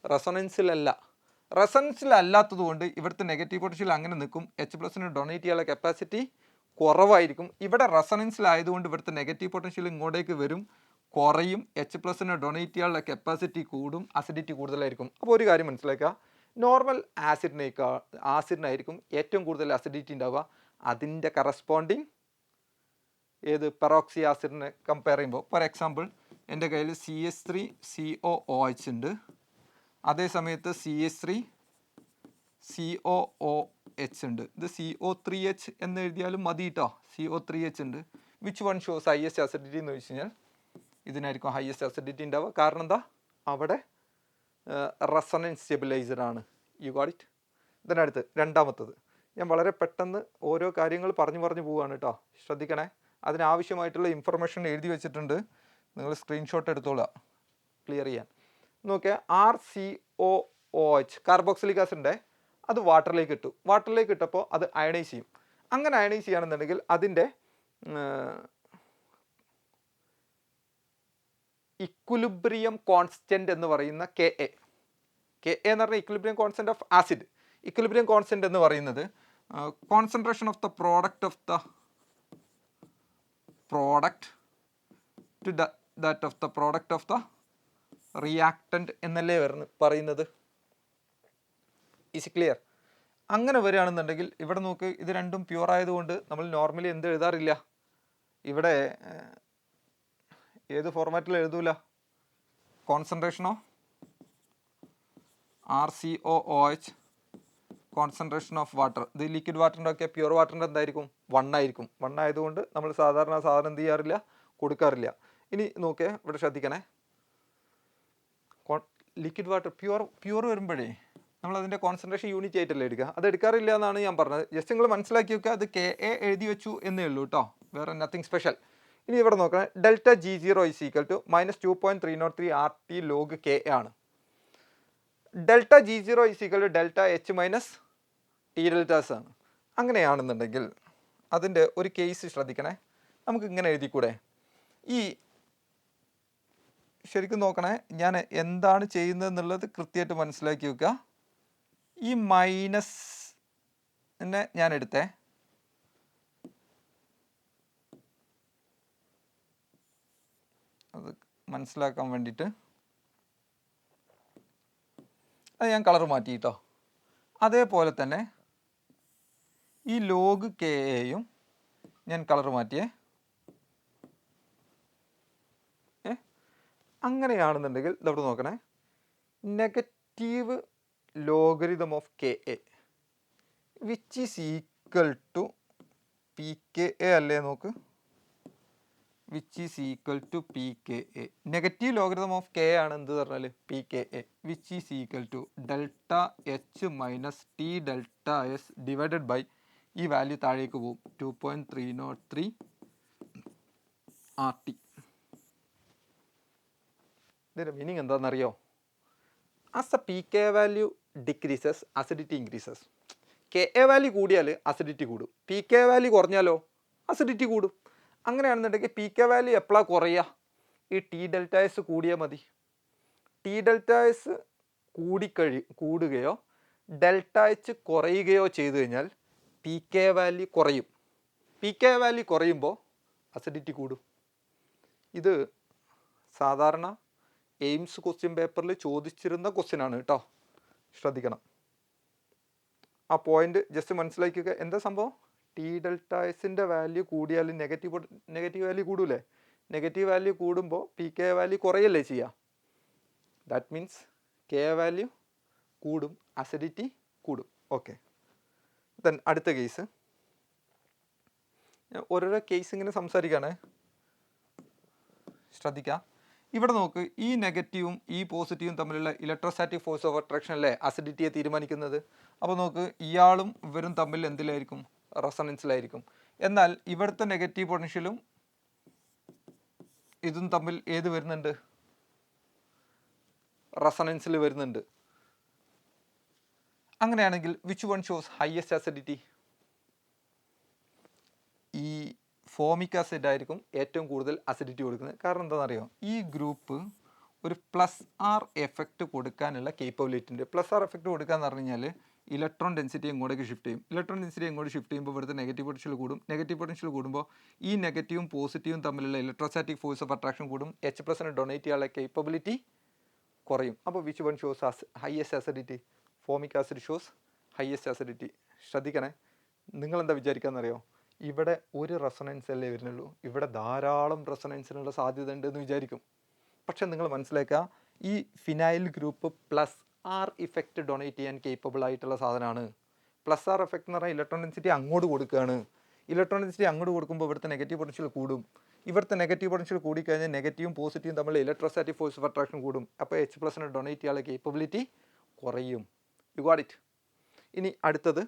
റെസൊണൻസിലല്ല. റെസൊണൻസിലല്ലാത്തത് കൊണ്ട് ഇവിടുത്തെ നെഗറ്റീവ് പൊട്ടൻഷ്യൽ അങ്ങനെ നിൽക്കും, H+ന് ഡൊണേറ്റ് ചെയ്യാനുള്ള കപ്പാസിറ്റി കുറവായിരിക്കും. ഇവിടെ റെസൊണൻസിലായതുകൊണ്ട് ഇവിടുത്തെ നെഗറ്റീവ് പൊട്ടൻഷ്യൽ ഇങ്ങോട്ടേക്ക് വരും, കുറയും, H+ന് ഡൊണേറ്റ് ചെയ്യാനുള്ള കപ്പാസിറ്റി കൂടും, അസിഡിറ്റി കൂടുതലായിരിക്കും. അപ്പോൾ ഒരു കാര്യം മനസ്സിലാക്കുക, നോർമൽ ആസിഡിനായിരിക്കും ഏറ്റവും കൂടുതൽ അസിഡിറ്റി ഉണ്ടാവുക. അതിൻ്റെ കറസ്പോണ്ടിങ് ഏത് പെറോക്സി ആസിഡിനെ കമ്പയർ ചെയ്യുമ്പോൾ, ഫോർ എക്സാമ്പിൾ എൻ്റെ കയ്യിൽ CH3COOH ഉണ്ട്, അതേ സമയത്ത് CH3COOH ഉണ്ട്. ഇത് CO3H എന്ന് എഴുതിയാലും മതി കേട്ടോ. CO3H ഉണ്ട്. Which one shows highest acidity എന്ന് വെച്ച് കഴിഞ്ഞാൽ ഇതിനായിരിക്കും ഹയസ്റ്റ് അസിഡിറ്റി ഉണ്ടാവുക. കാരണം എന്താ? അവിടെ റെസൊണൻസ് സ്റ്റെബിലൈസർ ആണ്. You got it? ഇതിനടുത്ത് രണ്ടാമത്തത്, ഞാൻ വളരെ പെട്ടെന്ന് ഓരോ കാര്യങ്ങൾ പറഞ്ഞു പോവുകയാണ് കേട്ടോ, ശ്രദ്ധിക്കണേ. അതിനാവശ്യമായിട്ടുള്ള ഇൻഫർമേഷൻ എഴുതി വെച്ചിട്ടുണ്ട്, നിങ്ങൾ സ്ക്രീൻഷോട്ട് എടുത്തോളാം ക്ലിയർ ചെയ്യാൻ. നോക്കിയാൽ RCOOH കാർബോക്സിലിക് ആസിഡിൻ്റെ അത് വാട്ടറിലേക്ക് ഇട്ടു. വാട്ടറിലേക്ക് ഇട്ടപ്പോൾ അത് അയണൈസ് ചെയ്യും. അങ്ങനെ അയണൈസ് ചെയ്യുകയാണെന്നുണ്ടെങ്കിൽ അതിൻ്റെ ഇക്വിലിബ്രിയം കോൺസ്റ്റൻറ്റ് എന്ന് പറയുന്ന KA എന്ന് പറഞ്ഞാൽ equilibrium constant of acid. Equilibrium constant എന്ന് പറയുന്നത് concentration of the product to that of the product of the reactant എന്നല്ലേ പറയുന്നത്. Is clear? അങ്ങനെ വരികയാണെന്നുണ്ടെങ്കിൽ ഇവിടെ നോക്ക്, ഇത് രണ്ടും പ്യുവർ ആയതുകൊണ്ട് നമ്മൾ നോർമലി എന്ത് എഴുതാറില്ല, ഇവിടെ ഏത് ഫോർമാറ്റിൽ എഴുതൂല, concentration of RCOOH concentration of water. ഇത് ലിക്വിഡ് വാട്ടറിൻ്റെ ഒക്കെ പ്യുവർ വാട്ടറിൻ്റെ എന്തായിരിക്കും? 1 ആയിരിക്കും. 1 ആയതുകൊണ്ട് നമ്മൾ സാധാരണ സാധനം എന്ത് ചെയ്യാറില്ല, കൊടുക്കാറില്ല. ഇനി നോക്കിയേ, ഇവിടെ ശ്രദ്ധിക്കണേ, ലിക്വിഡ് വാട്ടർ പ്യുവർ വരുമ്പോഴേ നമ്മൾ അതിൻ്റെ കോൺസെൻട്രേഷൻ യൂണിറ്റ് ആയിട്ടല്ലേ എടുക്കുക, അത് എടുക്കാറില്ല എന്നാണ് ഞാൻ പറഞ്ഞത്. ജസ്റ്റ് നിങ്ങൾ മനസ്സിലാക്കി വെക്കുക, അത് KA എഴുതി വെച്ചു എന്നേ ഉള്ളൂ കേട്ടോ, വേറെ നത്തിങ് സ്പെഷ്യൽ. ഇനി ഇവിടെ നോക്കണേ, delta G0 = -2.303 RT log KA ആണ്. Delta G0 = delta H minus T deltas ആണ്. അങ്ങനെയാണെന്നുണ്ടെങ്കിൽ അതിൻ്റെ ഒരു കേസ് ശ്രദ്ധിക്കണേ, നമുക്ക് ഇങ്ങനെ എഴുതിക്കൂടെ, ഈ ശരിക്കും നോക്കണേ, ഞാൻ എന്താണ് ചെയ്യുന്നതെന്നുള്ളത് കൃത്യമായിട്ട് മനസ്സിലാക്കി വെക്കുക. ഈ മൈനസിനെ ഞാൻ എടുത്തേ, അത് മനസ്സിലാക്കാൻ വേണ്ടിയിട്ട് അത് ഞാൻ കളർ മാറ്റി കേട്ടോ. അതേപോലെ തന്നെ ഈ ലോഗ് കെ എയും ഞാൻ കളർ മാറ്റിയേ. അങ്ങനെയാണെന്നുണ്ടെങ്കിൽ ഇതവിടെ നോക്കണേ, negative logarithm of K A which is equal to P K A അല്ലേ നോക്ക്, which is equal to P K A. Negative logarithm of K ആണ് എന്ത് പറഞ്ഞാൽ P K A, which is equal to delta H minus T delta S divided by ഈ value താഴേക്ക് പോകും 2.303 R T. ഇതിൻ്റെ meaning എന്താണെന്നറിയോ? As a P K value decreases acidity increases. K A value കൂടിയാൽ acidity കൂടും, P K value കുറഞ്ഞാലോ acidity കൂടും. അങ്ങനെയാണെന്നുണ്ടെങ്കിൽ P K value എപ്പോഴാണ് കുറയുക? ഈ ടി ഡെൽറ്റ എസ് കൂടിയാൽ മതി. ടി ഡെൽറ്റ എസ് കൂടുകയോ ഡെൽറ്റ എച്ച് കുറയുകയോ ചെയ്തു കഴിഞ്ഞാൽ പി കെ വാല്യൂ കുറയും. പി കെ വാല്യൂ കുറയുമ്പോൾ അസിഡിറ്റി കൂടും. ഇത് സാധാരണ എയിംസ് ക്വസ്റ്റ്യൻ പേപ്പറിൽ ചോദിച്ചിരുന്ന ക്വസ്റ്റ്യൻ ആണ് കേട്ടോ, ശ്രദ്ധിക്കണം. ആ പോയിന്റ് ജസ്റ്റ് മനസ്സിലാക്കുക. എന്താ സംഭവം? ടി ഡെൽറ്റ എസിൻ്റെ വാല്യൂ കൂടിയാൽ നെഗറ്റീവ് വാല്യൂ കൂടൂലേ? നെഗറ്റീവ് വാല്യൂ കൂടുമ്പോൾ പി കെ വാല്യൂ കുറയല്ലേ ചെയ്യുക. ദാറ്റ് മീൻസ് കെ വാല്യൂ കൂടും, അസിഡിറ്റി കൂടും. ഓക്കെ, ദെൻ അടുത്ത കേസ്. ഓരോരോ കേസ് ഇങ്ങനെ സംസാരിക്കുകയാണ്, ശ്രദ്ധിക്കാം. ഇവിടെ നോക്ക്, ഈ നെഗറ്റീവും ഈ പോസിറ്റീവും തമ്മിലുള്ള ഇലക്ട്രോസ്റ്റാറ്റിക് ഫോഴ്സ് ഓഫ് അട്രാക്ഷൻ അല്ലേ അസിഡിറ്റിയെ തീരുമാനിക്കുന്നത്. അപ്പോൾ നോക്ക്, ഇയാളും ഇവരും തമ്മിൽ എന്തിലായിരിക്കും? റെസണൻസിലായിരിക്കും. എന്നാൽ ഇവിടുത്തെ നെഗറ്റീവ് പൊട്ടൻഷ്യലും ഇതും തമ്മിൽ ഏത് വരുന്നുണ്ട്? റെസണൻസിൽ വരുന്നുണ്ട്. അങ്ങനെയാണെങ്കിൽ which one shows highest acidity? ഈ ഫോമിക് ആസിഡ് ആയിരിക്കും ഏറ്റവും കൂടുതൽ അസിഡിറ്റി കൊടുക്കുന്നത്. കാരണം എന്താണെന്നറിയോ? ഈ ഗ്രൂപ്പ് ഒരു പ്ലസ് ആർ എഫക്റ്റ് കൊടുക്കാനുള്ള കേപ്പബിലിറ്റി ഉണ്ട്. പ്ലസ് ആർ എഫക്റ്റ് കൊടുക്കാന്ന് പറഞ്ഞു കഴിഞ്ഞാൽ ഇലക്ട്രോൺ ഡെൻസിറ്റി എങ്ങോട്ടേക്ക് ഷിഫ്റ്റ് ചെയ്യും. ഇലക്ട്രോൺ ഡെൻസിറ്റി എങ്ങോട്ട് ഷിഫ്റ്റ് ചെയ്യുമ്പോൾ ഇവിടുത്തെ നെഗറ്റീവ് പൊട്ടൻഷ്യൽ കൂടും. നെഗറ്റീവ് പൊട്ടൻഷ്യൽ കൂടുമ്പോൾ ഈ നെഗറ്റീവും പോസിറ്റീവും തമ്മിലുള്ള ഇലക്ട്രോസ്റ്റാറ്റിക് ഫോഴ്സ് ഓഫ് അട്രാക്ഷൻ കൂടും. എച്ച് പ്ലസിന് ഡൊണേറ്റ് ചെയ്യാനുള്ള കേപ്പബിലിറ്റി കുറയും. അപ്പോൾ which one shows highest acidity? Formic acid shows highest acidity. ശ്രദ്ധിക്കണേ, നിങ്ങളെന്താ വിചാരിക്കാമെന്നറിയോ? ഇവിടെ ഒരു റെസൊണൻസ് അല്ലേ വരുന്നുള്ളൂ, ഇവിടെ ധാരാളം റെസൊണൻസിനുള്ള സാധ്യത ഉണ്ടെന്ന് വിചാരിക്കും. പക്ഷെ നിങ്ങൾ മനസ്സിലാക്കുക, ഈ phenyl group plus R effect donate ചെയ്യാൻ കേപ്പബിൾ ആയിട്ടുള്ള സാധനമാണ്. പ്ലസ് ആർ എഫക്റ്റ് എന്ന് പറഞ്ഞാൽ ഇലക്ട്രോൺ ഡെൻസിറ്റി അങ്ങോട്ട് കൊടുക്കുകയാണ്. ഇലക്ട്രോൺ ഡെൻസിറ്റി അങ്ങോട്ട് കൊടുക്കുമ്പോൾ ഇവിടുത്തെ നെഗറ്റീവ് പൊട്ടൻഷ്യൽ കൂടും. ഇവിടുത്തെ നെഗറ്റീവ് പൊട്ടൻഷ്യൽ കൂടിക്കഴിഞ്ഞാൽ നെഗറ്റീവും പോസിറ്റീവും തമ്മിൽ ഇലക്ട്രോസ്റ്റാറ്റിക് ഫോഴ്സ് ഓഫ് അട്രാക്ഷൻ കൂടും. അപ്പോൾ എച്ച് പ്ലസിന് ഡൊണേറ്റ് ചെയ്യാനുള്ള കേപ്പബിലിറ്റി കുറയും. U got it. ഇനി അടുത്തത്